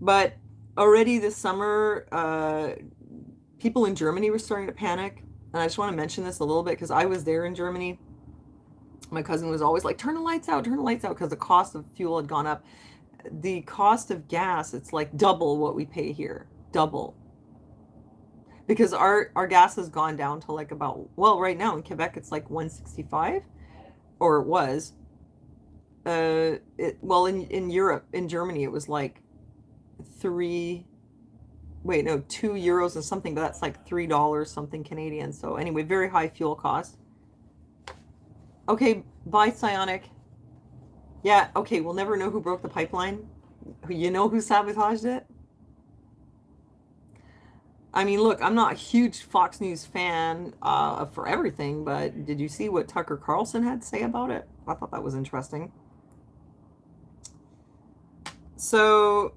But already this summer, people in Germany were starting to panic. And I just want to mention this a little bit because I was there in Germany. My cousin was always like, turn the lights out, because the cost of fuel had gone up. The cost of gas, it's like double what we pay here. Double. Because our gas has gone down to like about, well, right now in Quebec, it's like 165, or it was. Well, in Europe, in Germany, it was like 2 euros and something, but that's like $3 something Canadian. So anyway, very high fuel cost. Okay, bye, Psionic. Yeah, okay, we'll never know who broke the pipeline. You know who sabotaged it? I mean, look, I'm not a huge Fox News fan for everything, but did you see what Tucker Carlson had to say about it? I thought that was interesting. So,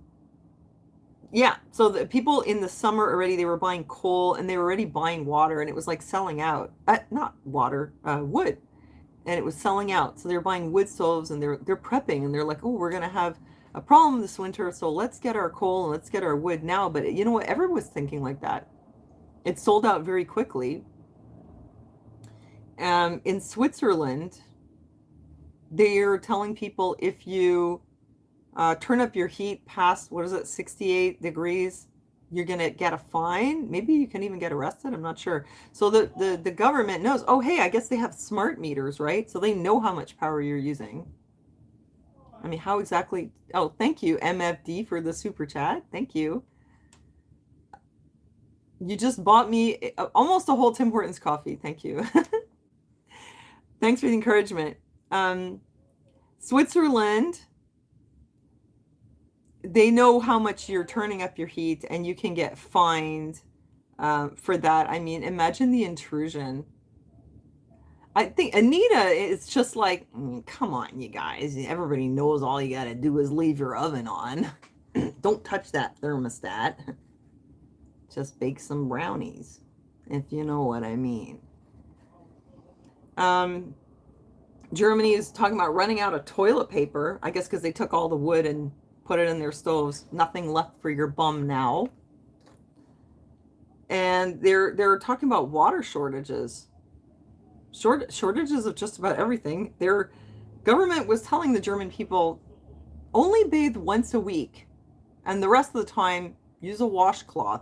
yeah, so the people in the summer already, they were buying coal and they were already buying water, and it was like selling out. Not water, wood. And it was selling out. So they're buying wood stoves and they're prepping, and they're like, oh, we're going to have a problem this winter, so let's get our coal and let's get our wood now. But you know what? Everyone was thinking like that. It sold out very quickly. In Switzerland, they're telling people if you turn up your heat past, 68 degrees, you're going to get a fine. Maybe you can even get arrested. I'm not sure. So the government knows, oh, hey, I guess they have smart meters, right? So they know how much power you're using. I mean, how exactly? Oh, thank you, MFD, for the super chat. Thank you. You just bought me almost a whole Tim Hortons coffee. Thank you. Thanks for the encouragement. Switzerland, they know how much you're turning up your heat, and you can get fined for that. I mean, imagine the intrusion. I think Anita is just like, come on, you guys. Everybody knows all you got to do is leave your oven on. Don't touch that thermostat. Just bake some brownies, if you know what I mean. Germany is talking about running out of toilet paper, I guess because they took all the wood and put it in their stoves. Nothing left for your bum now. And they're talking about water shortages. Shortages of just about everything. Their government was telling the German people, only bathe once a week, and the rest of the time use a washcloth.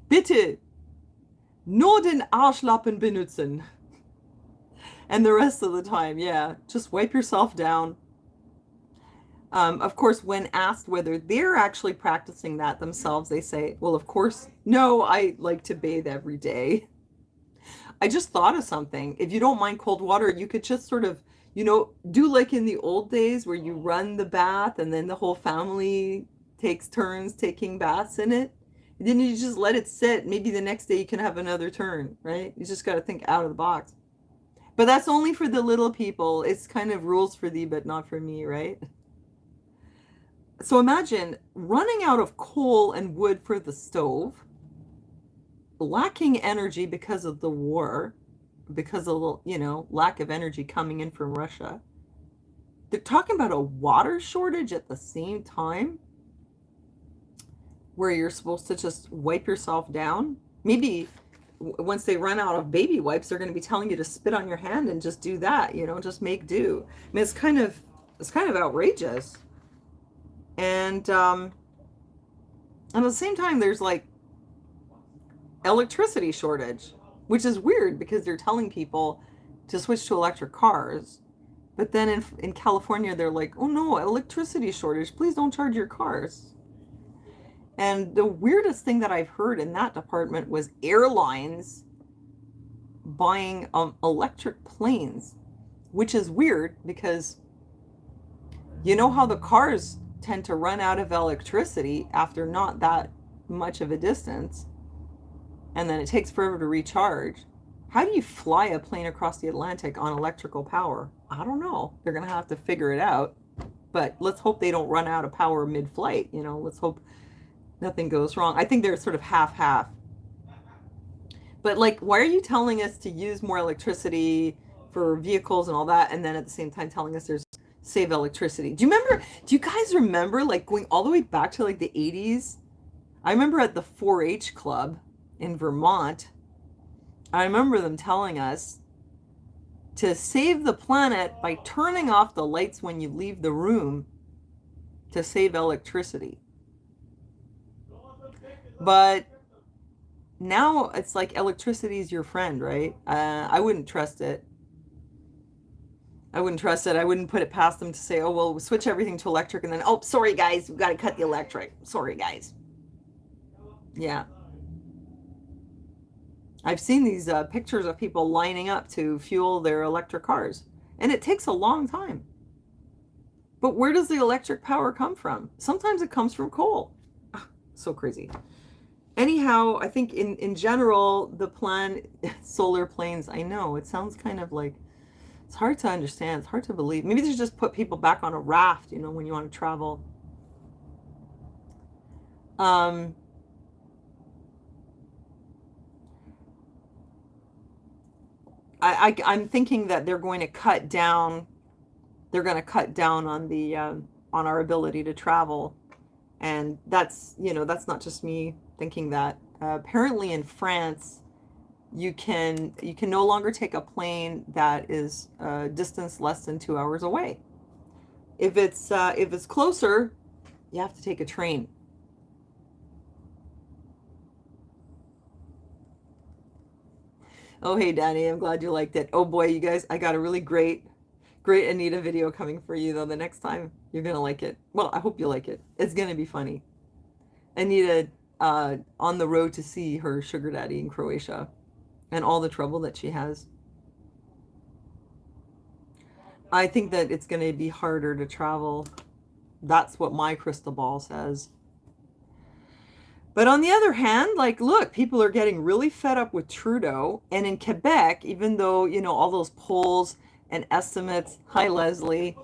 Bitte nur den Arschlappen benutzen. And the rest of the time, yeah, just wipe yourself down. Of course, when asked whether they're actually practicing that themselves, they say, well, of course, no, I like to bathe every day. I just thought of something. If you don't mind cold water, you could just sort of, do like in the old days where you run the bath and then the whole family takes turns taking baths in it. And then you just let it sit. Maybe the next day you can have another turn, right? You just got to think out of the box. But that's only for the little people. It's kind of rules for thee, but not for me, right? So imagine running out of coal and wood for the stove, lacking energy because of the war, because of, lack of energy coming in from Russia. They're talking about a water shortage at the same time where you're supposed to just wipe yourself down. Maybe once they run out of baby wipes, they're going to be telling you to spit on your hand and just do that, just make do. I mean, it's kind of outrageous. And at the same time, there's like electricity shortage, which is weird because they're telling people to switch to electric cars. But then in California, they're like, oh no, electricity shortage, please don't charge your cars. And the weirdest thing that I've heard in that department was airlines buying electric planes, which is weird because you know how the cars tend to run out of electricity after not that much of a distance, and then it takes forever to recharge. How do you fly a plane across the Atlantic on electrical power? I don't know. They're going to have to figure it out. But let's hope they don't run out of power mid-flight. Let's hope nothing goes wrong. I think they're sort of half-half. But like, why are you telling us to use more electricity for vehicles and all that, and then at the same time telling us there's save electricity? Do you guys remember like going all the way back to like the 80s? I remember at the 4-H club in Vermont, I remember them telling us to save the planet by turning off the lights when you leave the room to save electricity. But now it's like electricity is your friend, right? I wouldn't trust it. I wouldn't put it past them to say, oh, well, we'll switch everything to electric and then, oh, sorry, guys, we've got to cut the electric. Sorry, guys. Yeah. I've seen these pictures of people lining up to fuel their electric cars, and it takes a long time. But where does the electric power come from? Sometimes it comes from coal. So crazy. Anyhow, I think in general, the plan, solar planes, I know, it sounds kind of like, it's hard to understand. It's hard to believe. Maybe they should just put people back on a raft, when you want to travel. I'm thinking that they're going to cut down. They're going to cut down on the on our ability to travel, and that's not just me thinking that. Apparently, in France, you can no longer take a plane that is a distance less than 2 hours away. If it's closer, you have to take a train. Oh, hey, Danny, I'm glad you liked it. Oh boy, you guys, I got a really great Anita video coming for you, though. The next time, you're going to like it. Well, I hope you like it. It's going to be funny. Anita, on the road to see her sugar daddy in Croatia and all the trouble that she has. I think that it's going to be harder to travel. That's what my crystal ball says. But on the other hand, like, look, people are getting really fed up with Trudeau. And in Quebec, even though, all those polls and estimates, hi, Leslie,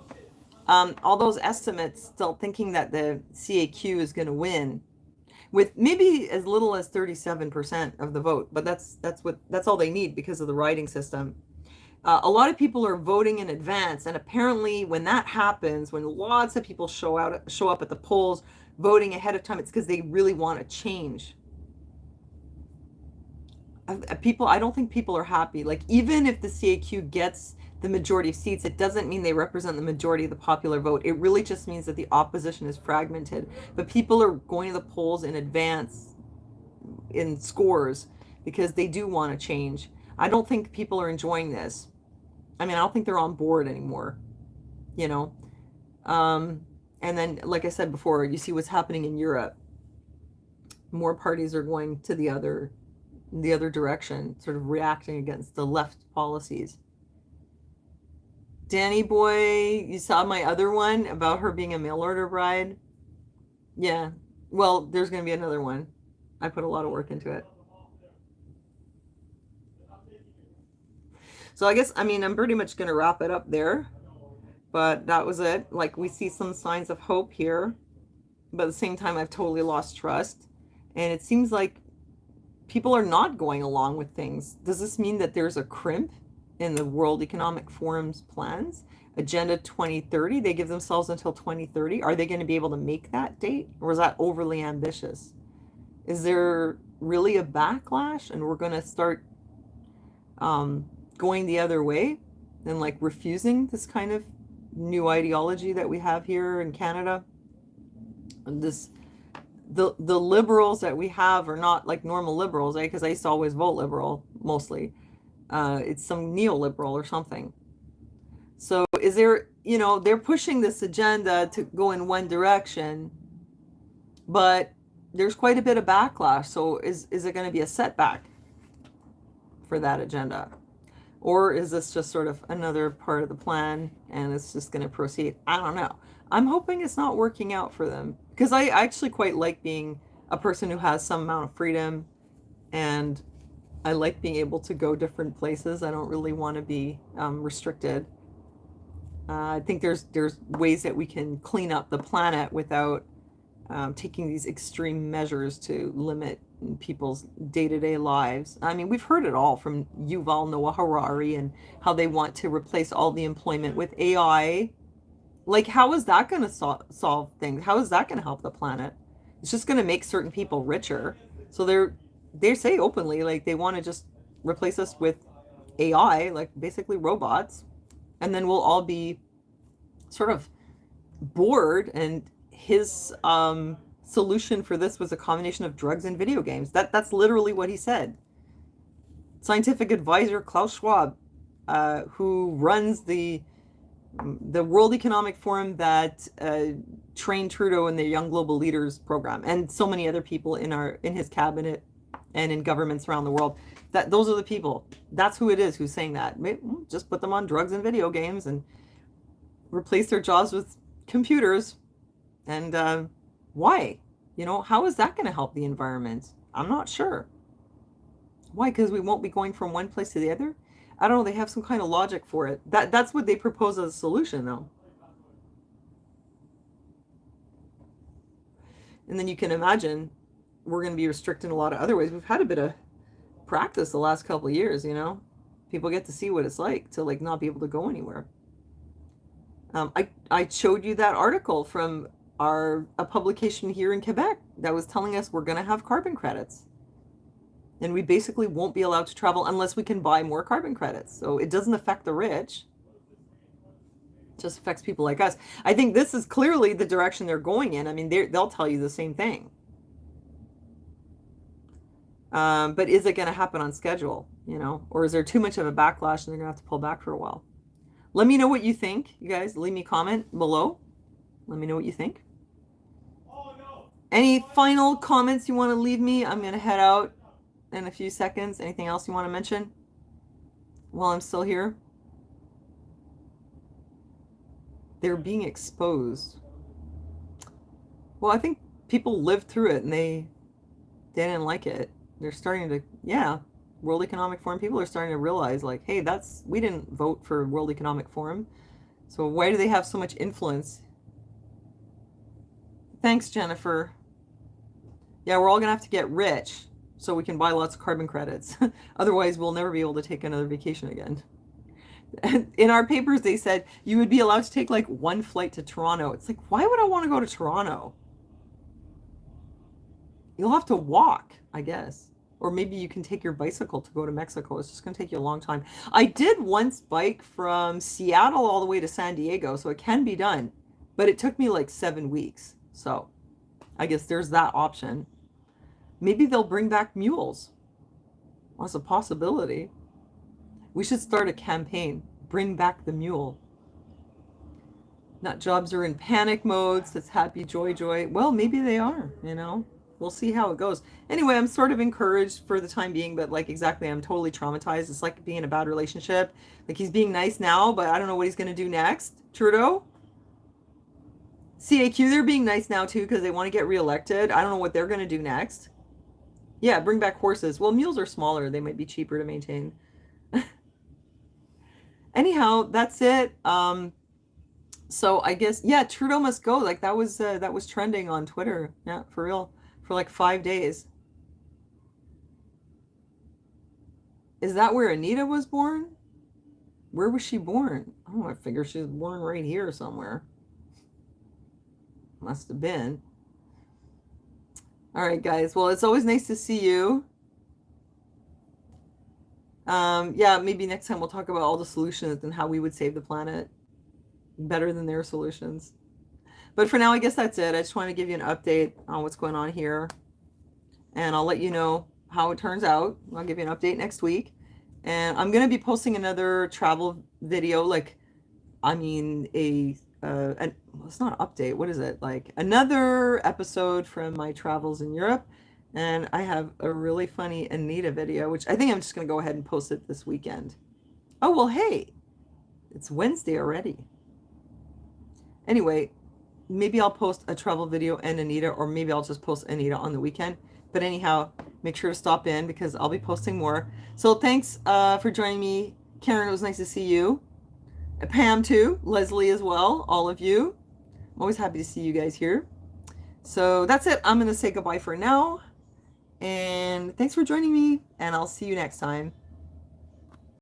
all those estimates still thinking that the CAQ is going to win with maybe as little as 37% of the vote. But that's all they need because of the writing system. A lot of people are voting in advance. And apparently when that happens, when lots of people show up at the polls, voting ahead of time, it's because they really want to change. I don't think people are happy. Like, even if the CAQ gets the majority of seats, it doesn't mean they represent the majority of the popular vote. It really just means that the opposition is fragmented. But people are going to the polls in advance in scores because they do want to change. I don't think people are enjoying this. I mean, I don't think they're on board anymore, And then, like I said before, you see what's happening in Europe. More parties are going to the other direction, sort of reacting against the left policies. Danny boy, you saw my other one about her being a mail order bride? Yeah. Well, there's going to be another one. I put a lot of work into it. So I guess, I mean, I'm pretty much going to wrap it up there, but that was it. Like, we see some signs of hope here, but at the same time, I've totally lost trust. And it seems like people are not going along with things. Does this mean that there's a crimp in the World Economic Forum's plans? Agenda 2030, they give themselves until 2030. Are they going to be able to make that date? Or is that overly ambitious? Is there really a backlash and we're going to start going the other way and like refusing this kind of new ideology that we have here in Canada? And the liberals that we have are not like normal liberals, right? Because I used to always vote liberal mostly. It's some neoliberal or something. So is there, they're pushing this agenda to go in one direction, but there's quite a bit of backlash. So is it going to be a setback for that agenda? Or is this just sort of another part of the plan and it's just going to proceed? I don't know. I'm hoping it's not working out for them because I actually quite like being a person who has some amount of freedom, and I like being able to go different places. I don't really want to be restricted. I think there's ways that we can clean up the planet without taking these extreme measures to limit people's day-to-day lives. I mean, we've heard it all from Yuval Noah Harari and how they want to replace all the employment with AI. Like, how is that going to solve things? How is that going to help the planet? It's just going to make certain people richer. So they say openly, like, they want to just replace us with AI, like basically robots, and then we'll all be sort of bored. And his solution for this was a combination of drugs and video games. That's literally what he said. Scientific advisor Klaus Schwab, who runs the World Economic Forum that trained Trudeau in the Young Global Leaders program, and so many other people in his cabinet and in governments around the world. Those are the people. That's who it is who's saying that. Just put them on drugs and video games and replace their jobs with computers. And why? How is that going to help the environment? I'm not sure. Why? Because we won't be going from one place to the other? I don't know. They have some kind of logic for it. That's what they propose as a solution, though. And then you can imagine we're going to be restricted in a lot of other ways. We've had a bit of practice the last couple of years, People get to see what it's like to like not be able to go anywhere. I showed you that article from a publication here in Quebec that was telling us we're going to have carbon credits. And we basically won't be allowed to travel unless we can buy more carbon credits. So it doesn't affect the rich. It just affects people like us. I think this is clearly the direction they're going in. I mean, they'll tell you the same thing. But is it going to happen on schedule, or is there too much of a backlash and they're going to have to pull back for a while? Let me know what you think, you guys. Leave me a comment below. Let me know what you think. Any final comments you want to leave me? I'm going to head out in a few seconds. Anything else you want to mention while I'm still here? They're being exposed. Well, I think people lived through it and they didn't like it. They're starting to, World Economic Forum people are starting to realize, like, hey, we didn't vote for World Economic Forum. So why do they have so much influence? Thanks, Jennifer. Yeah, we're all going to have to get rich so we can buy lots of carbon credits. Otherwise, we'll never be able to take another vacation again. And in our papers, they said you would be allowed to take like one flight to Toronto. It's like, why would I want to go to Toronto? You'll have to walk, I guess. Or maybe you can take your bicycle to go to Mexico. It's just going to take you a long time. I did once bike from Seattle all the way to San Diego, so it can be done. But it took me like 7 weeks. So I guess there's that option. Maybe they'll bring back mules. That's a possibility. We should start a campaign. Bring back the mule. Nut jobs are in panic mode. Says happy, joy, joy. Well, maybe they are, We'll see how it goes. Anyway, I'm sort of encouraged for the time being, but like exactly, I'm totally traumatized. It's like being in a bad relationship. Like he's being nice now, but I don't know what he's going to do next. Trudeau? CAQ, they're being nice now too because they want to get reelected. I don't know what they're going to do next. Yeah, bring back horses. Well, mules are smaller. They might be cheaper to maintain. Anyhow, that's it. So I guess yeah, Trudeau must go. Like that was trending on Twitter. Yeah, for real, for like 5 days. Is that where Anita was born? Where was she born? Oh, I figure she was born right here somewhere. Must have been. All right, guys. Well, it's always nice to see you. Yeah, maybe next time we'll talk about all the solutions and how we would save the planet better than their solutions. But for now, I guess that's it. I just wanted to give you an update on what's going on here. And I'll let you know how it turns out. I'll give you an update next week. And I'm going to be posting another travel video, like, I mean, it's not an update. What is it? Like another episode from my travels in Europe. And I have a really funny Anita video, which I think I'm just going to go ahead and post it this weekend. Oh, well, hey, it's Wednesday already. Anyway, maybe I'll post a travel video and Anita, or maybe I'll just post Anita on the weekend. But anyhow, make sure to stop in because I'll be posting more. So thanks for joining me. Karen, it was nice to see you. Pam too, Leslie as well, all of you. I'm always happy to see you guys here. So that's it. I'm going to say goodbye for now. And thanks for joining me, and I'll see you next time.